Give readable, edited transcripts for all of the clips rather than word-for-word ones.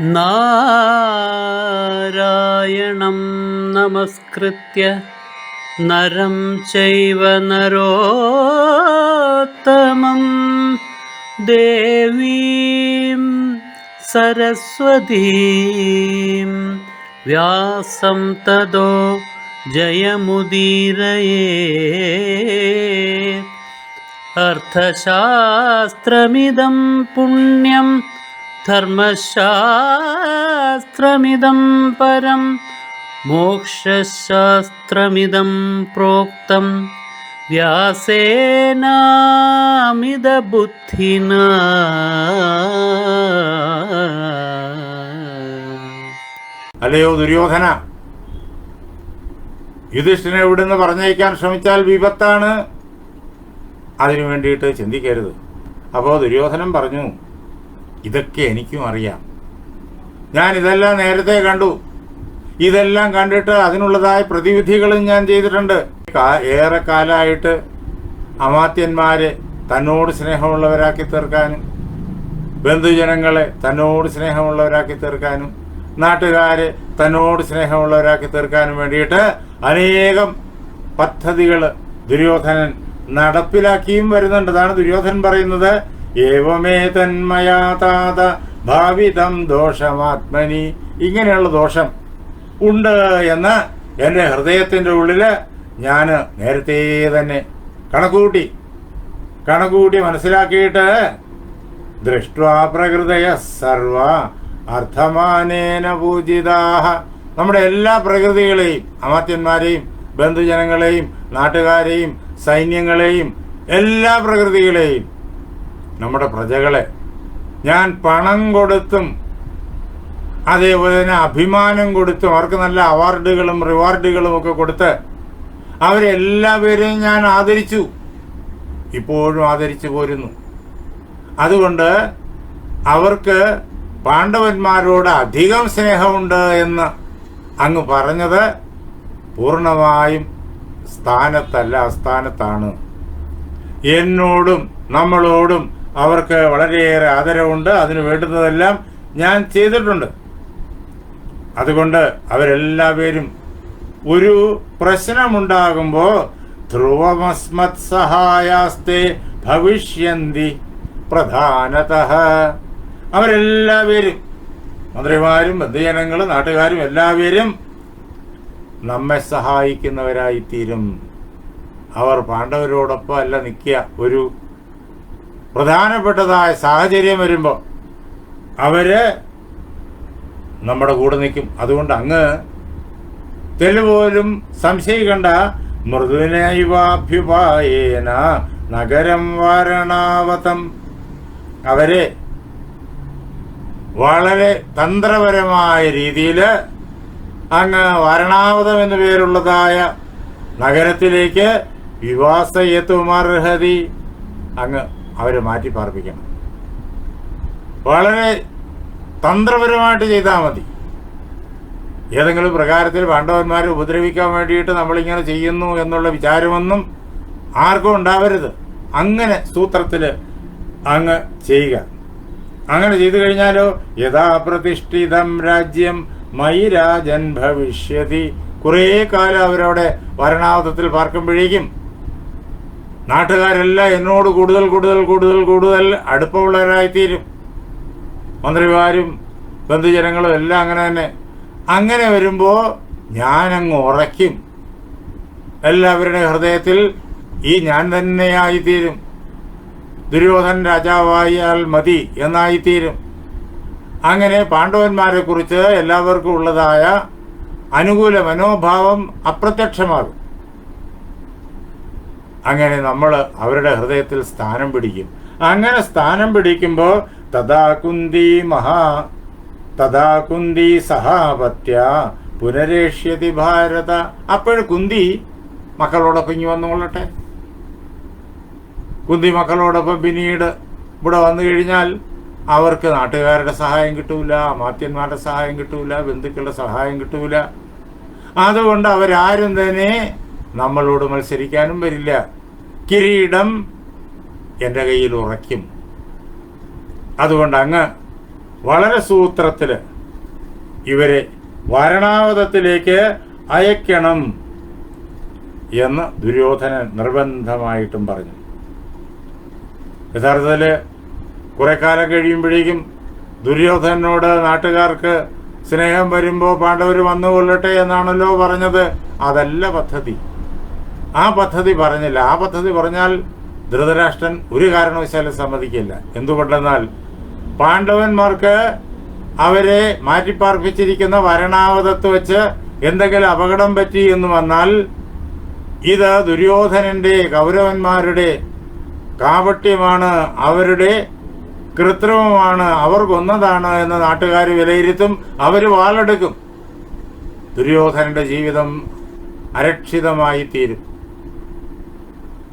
നാരായണം നമസ്കൃത്യ നരം ചൈവ നരോത്തമം ദേവീം സരസ്വതീം വ്യാസം തതോ ജയമുദീരയേ. അർത്ഥശാസ്ത്രമിദം പുണ്യം ധർമ്മശാസ്ത്രമിദം പരം മോക്ഷശാസ്ത്രമിദം പ്രോക്തം വ്യാസേനാമിതബുദ്ധിനാ. അല്ലയോ ദുര്യോധന, യുധിഷ്ഠിരനെ ഇവിടുന്ന് പറഞ്ഞയക്കാൻ ശ്രമിച്ചാൽ വിപത്താണ്, അതിനു വേണ്ടിയിട്ട് ചിന്തിക്കരുത്. അപ്പോൾ ദുര്യോധനൻ പറഞ്ഞു, ഇതൊക്കെ എനിക്കും അറിയാം, ഞാൻ ഇതെല്ലാം നേരത്തെ കണ്ടു, ഇതെല്ലാം കണ്ടിട്ട് അതിനുള്ളതായ പ്രതിവിധികളും ഞാൻ ചെയ്തിട്ടുണ്ട്. ഏറെ കാലമായിട്ട് അമാത്യന്മാരെ തന്നോട് സ്നേഹമുള്ളവരാക്കി തീർക്കാനും, ബന്ധുജനങ്ങളെ തന്നോട് സ്നേഹമുള്ളവരാക്കി തീർക്കാനും, നാട്ടുകാരെ തന്നോട് സ്നേഹമുള്ളവരാക്കി തീർക്കാനും വേണ്ടിയിട്ട് അനേകം പദ്ധതികൾ ദുര്യോധനൻ നടപ്പിലാക്കിയും വരുന്നുണ്ട്. അതാണ് ദുര്യോധനൻ പറയുന്നത്, ഏവമേ തന്മയാ താത ഭാവിതം ദോഷമാത്മനി. ഇങ്ങനെയുള്ള ദോഷം ഉണ്ട് എന്ന് എൻ്റെ ഹൃദയത്തിൻ്റെ ഉള്ളിൽ ഞാൻ നേരത്തെ തന്നെ കണക്കുകൂട്ടി മനസ്സിലാക്കിയിട്ട് ദൃഷ്ട്വാ പ്രകൃതയ സർവ അർത്ഥമാനേന പൂജിതാഹ. നമ്മുടെ എല്ലാ പ്രകൃതികളെയും, അമാത്യന്മാരെയും ബന്ധുജനങ്ങളെയും നാട്ടുകാരെയും സൈന്യങ്ങളെയും എല്ലാ പ്രകൃതികളെയും നമ്മുടെ പ്രജകളെ ഞാൻ പണം കൊടുത്തും അതേപോലെ തന്നെ അഭിമാനം കൊടുത്തും അവർക്ക് നല്ല അവാർഡുകളും റിവാർഡുകളും ഒക്കെ കൊടുത്ത് അവരെല്ലാവരെയും ഞാൻ ആദരിച്ചു, ഇപ്പോഴും ആദരിച്ചു പോരുന്നു. അതുകൊണ്ട് അവർക്ക് പാണ്ഡവന്മാരോട് അധികം സ്നേഹമുണ്ട് എന്ന് അങ്ങ് പറഞ്ഞത് പൂർണ്ണമായും സ്ഥാനത്തല്ല, അസ്ഥാനത്താണ്. എന്നോടും നമ്മളോടും അവർക്ക് വളരെയേറെ ആദരവുണ്ട്, അതിന് വേണ്ടുന്നതെല്ലാം ഞാൻ ചെയ്തിട്ടുണ്ട്. അതുകൊണ്ട് അവരെല്ലാവരും ഒരു പ്രശ്നമുണ്ടാകുമ്പോൾ ധ്രുവമസ്മത് സഹായാസ്തേ ഭവിഷ്യന്തി പ്രധാനതഃ. അവരെല്ലാവരും, മന്ത്രിമാരും ബന്ധുജനങ്ങളും നാട്ടുകാരും എല്ലാവരും നമ്മെ സഹായിക്കുന്നവരായിത്തീരും. അവർ പാണ്ഡവരോടൊപ്പം അല്ല നിൽക്കുക. ഒരു പ്രധാനപ്പെട്ടതായ സാഹചര്യം വരുമ്പോൾ അവര് നമ്മുടെ കൂടെ നിൽക്കും. അതുകൊണ്ട് അങ്ങ് തെല്ലുപോലും സംശയിക്കണ്ട. മൃദുനൈവാഭ്യുപായേന നഗരം വാരണാവതം. അവരെ വളരെ തന്ത്രപരമായ രീതിയിൽ അങ്ങ് വാരണാവതം എന്നു പേരുള്ളതായ നഗരത്തിലേക്ക് വിവാസയത്തുമർഹതി, അങ്ങ് അവരെ മാറ്റി പാർപ്പിക്കണം. വളരെ തന്ത്രപരമായിട്ട് ചെയ്താൽ മതി. ഏതെങ്കിലും പ്രകാരത്തിൽ പാണ്ഡവന്മാരെ ഉപദ്രവിക്കാൻ വേണ്ടിയിട്ട് നമ്മളിങ്ങനെ ചെയ്യുന്നു എന്നുള്ള വിചാരമൊന്നും ആർക്കും ഉണ്ടാവരുത്. അങ്ങനെ സൂത്രത്തിൽ അങ്ങ് ചെയ്യുക. അങ്ങനെ ചെയ്തു കഴിഞ്ഞാലോ യഥാ പ്രതിഷ്ഠിതം രാജ്യം മയി രാജൻ ഭവിഷ്യതി. കുറേ കാലം അവരവിടെ വരണാവതത്തിൽ പാർക്കുമ്പോഴേക്കും നാട്ടുകാരെല്ലാം എന്നോട് കൂടുതൽ കൂടുതൽ കൂടുതൽ കൂടുതൽ അടുപ്പമുള്ളവരായിത്തീരും. മന്ത്രിമാരും ബന്ധുജനങ്ങളും എല്ലാം അങ്ങനെ തന്നെ. അങ്ങനെ വരുമ്പോൾ ഞാനങ്ങ് ഉറയ്ക്കും. എല്ലാവരുടെ ഹൃദയത്തിൽ ഈ ഞാൻ തന്നെയായിത്തീരും. ദുര്യോധനൻ രാജാവായാൽ മതി എന്നായിത്തീരും. അങ്ങനെ പാണ്ഡവന്മാരെ കുറിച്ച് എല്ലാവർക്കും ഉള്ളതായ അനുകൂല മനോഭാവം അപ്രത്യക്ഷമാകും. അങ്ങനെ നമ്മൾ അവരുടെ ഹൃദയത്തിൽ സ്ഥാനം പിടിക്കും. അങ്ങനെ സ്ഥാനം പിടിക്കുമ്പോൾ തഥാ കുന്തി സഹാപത്യ പുനരേഷ്യതി ഭാരത. അപ്പോഴും കുന്തി മക്കളോടൊപ്പം ഇങ്ങി വന്നുകൊള്ളട്ടെ. കുന്തി മക്കളോടൊപ്പം പിന്നീട് ഇവിടെ വന്നു കഴിഞ്ഞാൽ അവർക്ക് നാട്ടുകാരുടെ സഹായം കിട്ടൂല, അമാത്യന്മാരുടെ സഹായം കിട്ടൂല, ബന്ധുക്കളുടെ സഹായം കിട്ടൂല. അതുകൊണ്ട് അവരാരും തന്നെ നമ്മളോട് മത്സരിക്കാനും വരില്ല. കിരീടം എൻ്റെ കയ്യിൽ ഉറയ്ക്കും. അതുകൊണ്ട് അങ്ങ് വളരെ സൂത്രത്തിൽ ഇവരെ വാരണാവതത്തിലേക്ക് അയക്കണം എന്ന് ദുര്യോധനൻ നിർബന്ധമായിട്ടും പറഞ്ഞു. യഥാർത്ഥത്തിൽ കുറെ കാലം കഴിയുമ്പോഴേക്കും ദുര്യോധനനോട് നാട്ടുകാർക്ക് സ്നേഹം വരുമ്പോൾ പാണ്ഡവർ വന്നുകൊള്ളട്ടെ എന്നാണല്ലോ പറഞ്ഞത്. അതല്ല പദ്ധതി. ആ പദ്ധതി പറഞ്ഞില്ല. ആ പദ്ധതി പറഞ്ഞാൽ ധൃതരാഷ്ട്രൻ ഒരു കാരണവശാലും സമ്മതിക്കില്ല. എന്തുകൊണ്ടെന്നാൽ പാണ്ഡവന്മാർക്ക് അവരെ മാറ്റിപ്പാർപ്പിച്ചിരിക്കുന്ന വരണാവതത്ത് വെച്ച് എന്തെങ്കിലും അപകടം പറ്റി എന്ന് വന്നാൽ ഇത് ദുര്യോധനന്റെ കൗരവന്മാരുടെ കാപട്യമാണ്, അവരുടെ കൃത്രിമമാണ്, അവർ കൊന്നതാണ് എന്ന് നാട്ടുകാർ വിലയിരുത്തും. അവർ വാളെടുക്കും. ദുര്യോധനന്റെ ജീവിതം അരക്ഷിതമായി തീരും.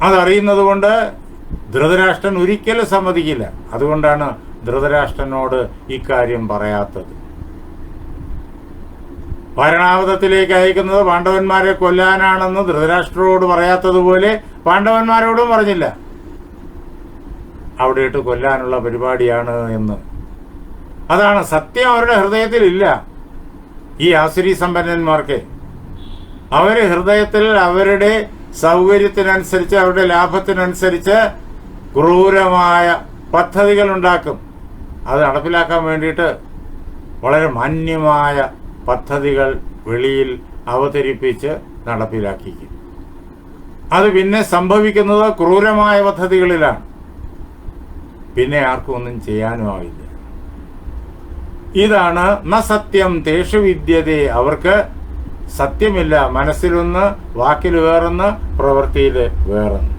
അതറിയുന്നത് കൊണ്ട് ധൃതരാഷ്ട്രൻ ഒരിക്കലും സമ്മതിക്കില്ല. അതുകൊണ്ടാണ് ധൃതരാഷ്ട്രനോട് ഇക്കാര്യം പറയാത്തത്. വാരണാവതത്തിലേക്ക് അയക്കുന്നത് പാണ്ഡവന്മാരെ കൊല്ലാനാണെന്ന് ധൃതരാഷ്ട്രരോട് പറയാത്തതുപോലെ പാണ്ഡവന്മാരോടും പറഞ്ഞില്ല, അവിടെ ഇട്ട് കൊല്ലാനുള്ള പരിപാടിയാണ് എന്ന്. അതാണ് സത്യം. അവരുടെ ഹൃദയത്തിലില്ല. ഈ ആസുരി സമ്പന്നന്മാർക്ക് അവര് ഹൃദയത്തിൽ അവരുടെ സൗകര്യത്തിനനുസരിച്ച്, അവരുടെ ലാഭത്തിനനുസരിച്ച് ക്രൂരമായ പദ്ധതികൾ ഉണ്ടാക്കും. അത് നടപ്പിലാക്കാൻ വേണ്ടിയിട്ട് വളരെ മാന്യമായ പദ്ധതികൾ വെളിയിൽ അവതരിപ്പിച്ച് നടപ്പിലാക്കിക്കും. അത് പിന്നെ സംഭവിക്കുന്നത് ക്രൂരമായ പദ്ധതികളിലാണ്. പിന്നെ ആർക്കും ഒന്നും ചെയ്യാനും ആവില്ല. ഇതാണ് ന സത്യം തേഷു വിദ്യതേ. അവർക്ക് സത്യമില്ല. മനസ്സിലൊന്ന്, വാക്കിൽ വേറൊന്ന്, പ്രവൃത്തിയിൽ വേറൊന്ന്.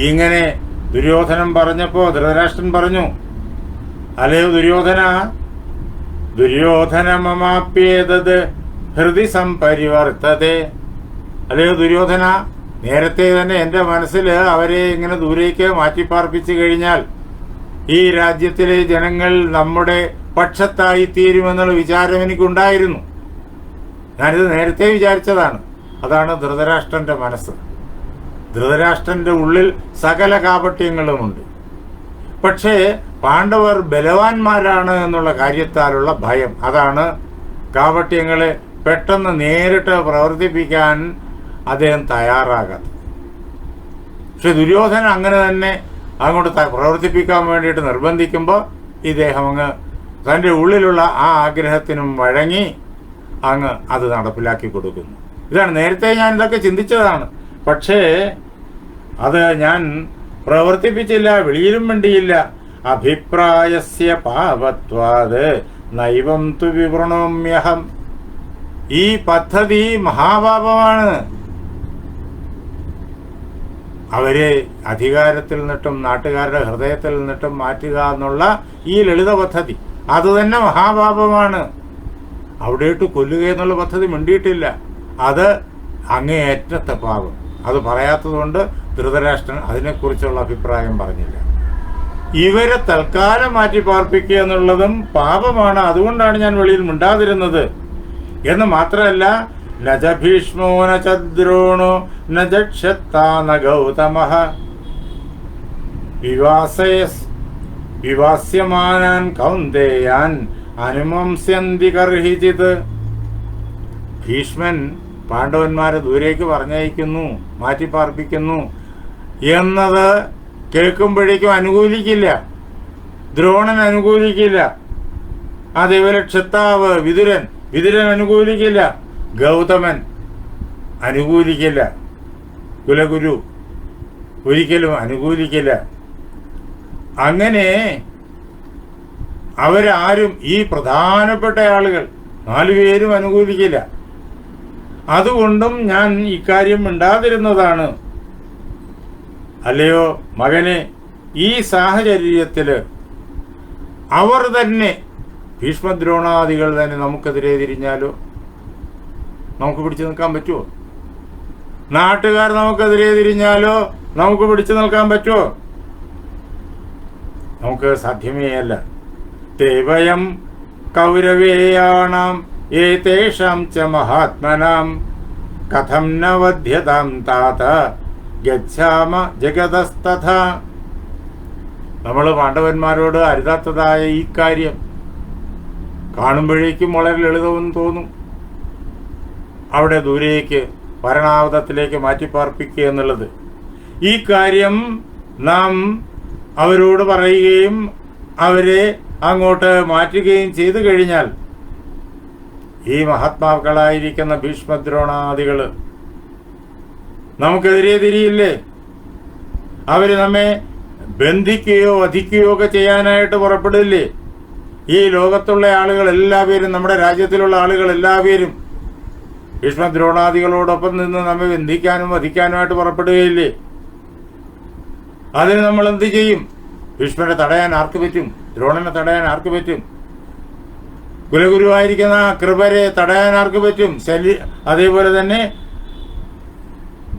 ഇങ്ങനെ ദുര്യോധനൻ പറഞ്ഞപ്പോ ധൃതരാഷ്ട്രൻ പറഞ്ഞു, അല്ലയോ ദുര്യോധന, ദുര്യോധനമമാപ്യേതത് ഹൃദി സംപരിവർത്തതേ. അല്ലയോ ദുര്യോധന, നേരത്തെ തന്നെ എൻ്റെ മനസ്സിൽ അവരെ ഇങ്ങനെ ദൂരേക്ക് മാറ്റിപ്പാർപ്പിച്ചു കഴിഞ്ഞാൽ ഈ രാജ്യത്തിലെ ജനങ്ങൾ നമ്മുടെ പക്ഷത്തായി തീരുമെന്നുള്ള വിചാരം എനിക്കുണ്ടായിരുന്നു. ഞാനിത് നേരത്തെ വിചാരിച്ചതാണ്. അതാണ് ധൃതരാഷ്ട്രന്റെ മനസ്സ്. ധൃതരാഷ്ട്രന്റെ ഉള്ളിൽ സകല കാപട്യങ്ങളുമുണ്ട്. പക്ഷേ പാണ്ഡവർ ബലവാന്മാരാണ് എന്നുള്ള കാര്യത്താലുള്ള ഭയം, അതാണ് കാപട്യങ്ങളെ പെട്ടെന്ന് നേരിട്ട് പ്രവർത്തിപ്പിക്കാൻ അദ്ദേഹം തയ്യാറാകാത്തത്. പക്ഷെ ദുര്യോധനൻ അങ്ങനെ തന്നെ അങ്ങോട്ട് പ്രവർത്തിപ്പിക്കാൻ വേണ്ടിയിട്ട് നിർബന്ധിക്കുമ്പോൾ ഇദ്ദേഹം അങ്ങ് തൻ്റെ ഉള്ളിലുള്ള ആ ആഗ്രഹത്തിനും വഴങ്ങി അങ്ങ് അത് നടപ്പിലാക്കി കൊടുക്കുന്നു. ഇതാണ് നേരത്തെ ഞാൻ ഇതൊക്കെ ചിന്തിച്ചതാണ്, പക്ഷേ അത് ഞാൻ പ്രവർത്തിപ്പിച്ചില്ല, വെളിയിലും വേണ്ടിയില്ല. അഭിപ്രായസ്യ പാപത്വാത് നൈവം തു വിവൃണോമ്യഹം. ഈ പദ്ധതി മഹാപാപമാണ്. അവരെ അധികാരത്തിൽ നിന്നിട്ടും നാട്ടുകാരുടെ ഹൃദയത്തിൽ നിന്നിട്ടും മാറ്റുക എന്നുള്ള ഈ ലളിത പദ്ധതി അത് തന്നെ മഹാപാപമാണ്. അവിടെയിട്ട് കൊല്ലുക എന്നുള്ള പദ്ധതി മിണ്ടിയിട്ടില്ല. അത് അങ്ങേയറ്റത്തെ പാപം. അത് പറയാത്തതുകൊണ്ട് ധൃതരാഷ്ട്രൻ അതിനെക്കുറിച്ചുള്ള അഭിപ്രായം പറഞ്ഞില്ല. ഇവരെ തൽക്കാലം മാറ്റി പാർപ്പിക്കുക എന്നുള്ളതും പാപമാണ്. അതുകൊണ്ടാണ് ഞാൻ വെളിയിൽ മിണ്ടാതിരുന്നത് എന്ന് മാത്രമല്ല, നജ ഭീഷ്മോ നച ദ്രോണോ നജക്ഷത്താ ന ഗൗതമഃ വിവാസ്യമാനാൻ കൗന്ദേയാൻ അനുമംസ്യന്തി കർഹിചിത്. ഭീഷ്മൻ പാണ്ഡവന്മാരെ ദൂരേക്ക് പറഞ്ഞയക്കുന്നു, മാറ്റിപ്പാർപ്പിക്കുന്നു എന്നത് കേൾക്കുമ്പോഴേക്കും അനുകൂലിക്കില്ല. ദ്രോണൻ അനുകൂലിക്കില്ല. അതേപോലെ ക്ഷത്താവ് വിതുരൻ അനുകൂലിക്കില്ല. ഗൗതമൻ അനുകൂലിക്കില്ല. കുലഗുരു ഒരിക്കലും അനുകൂലിക്കില്ല. അങ്ങനെ അവരാരും, ഈ പ്രധാനപ്പെട്ട ആളുകൾ 4 പേരും അനുകൂലിക്കില്ല. അതുകൊണ്ടും ഞാൻ ഇക്കാര്യം മിണ്ടാതിരുന്നതാണ്. അല്ലയോ മകനെ, ഈ സാഹചര്യത്തിൽ അവർ തന്നെ, ഭീഷ്മദ്രോണാദികൾ തന്നെ നമുക്കെതിരെ തിരിഞ്ഞാലോ? നമുക്ക് പിടിച്ചു നിൽക്കാൻ പറ്റുമോ? നാട്ടുകാർ നമുക്കെതിരെ തിരിഞ്ഞാലോ നമുക്ക് പിടിച്ചു നിൽക്കാൻ പറ്റുമോ? നമുക്ക് സാധ്യമേ അല്ല. തേവയം കൗരവേയാണാം ഏതേഷാം ച മഹാത്മനാം കഥം ന വധ്യതാം താത ഗച്ഛാമ ജഗതസ്തഥാ. നമ്മൾ പാണ്ഡവന്മാരോട് അരുതാത്തതായ ഈ കാര്യം കാണുമ്പോഴേക്കും വളരെ ലളിതമെന്ന് തോന്നും. അവിടെ ദൂരേക്ക് ഭരണാവതത്തിലേക്ക് മാറ്റിപ്പാർപ്പിക്കുക എന്നുള്ളത്, ഈ കാര്യം നാം അവരോട് പറയുകയും അവരെ അങ്ങോട്ട് മാറ്റുകയും ചെയ്തു കഴിഞ്ഞാൽ ഈ മഹാത്മാക്കളായിരിക്കുന്ന ഭീഷ്മദ്രോണാദികൾ നമുക്കെതിരെ തിരിയില്ലേ? അവർ നമ്മെ ബന്ധിക്കുകയോ വധിക്കുകയോ ഒക്കെ ചെയ്യാനായിട്ട് പുറപ്പെടില്ലേ? ഈ ലോകത്തുള്ള ആളുകൾ എല്ലാവരും, നമ്മുടെ രാജ്യത്തിലുള്ള ആളുകൾ എല്ലാവരും ഭീഷ്മദ്രോണാദികളോടൊപ്പം നിന്ന് നമ്മെ ബന്ധിക്കാനും വധിക്കാനുമായിട്ട് പുറപ്പെടുകയില്ലേ? അതിന് നമ്മൾ എന്ത് ചെയ്യും? ഭീഷ്മനെ തടയാൻ ആർക്ക് പറ്റും? ദ്രോണനെ തടയാൻ ആർക്ക് പറ്റും? കുലഗുരുവായിരിക്കുന്ന കൃപരെ തടയാൻ ആർക്ക് പറ്റും? അതേപോലെ തന്നെ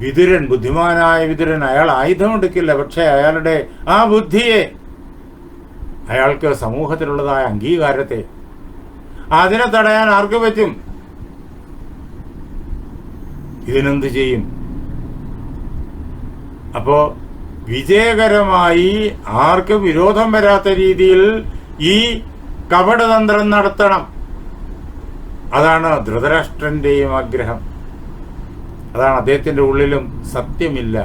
വിതുരൻ, ബുദ്ധിമാനായ വിതുരൻ, അയാൾ ആയുധം എടുക്കില്ല. പക്ഷെ അയാളുടെ ആ ബുദ്ധിയെ, അയാൾക്ക് സമൂഹത്തിലുള്ളതായ അംഗീകാരത്തെ, അതിനെ തടയാൻ ആർക്ക് പറ്റും? ഇതിനെന്ത് ചെയ്യും? അപ്പോ വിജയകരമായി ആർക്കും വിരോധം വരാത്ത രീതിയിൽ ഈ കപടതന്ത്രം നടത്തണം. അതാണ് ധൃതരാഷ്ട്രന്റെയും ആഗ്രഹം. അതാണ് അദ്ദേഹത്തിന്റെ ഉള്ളിലും. സത്യമില്ല.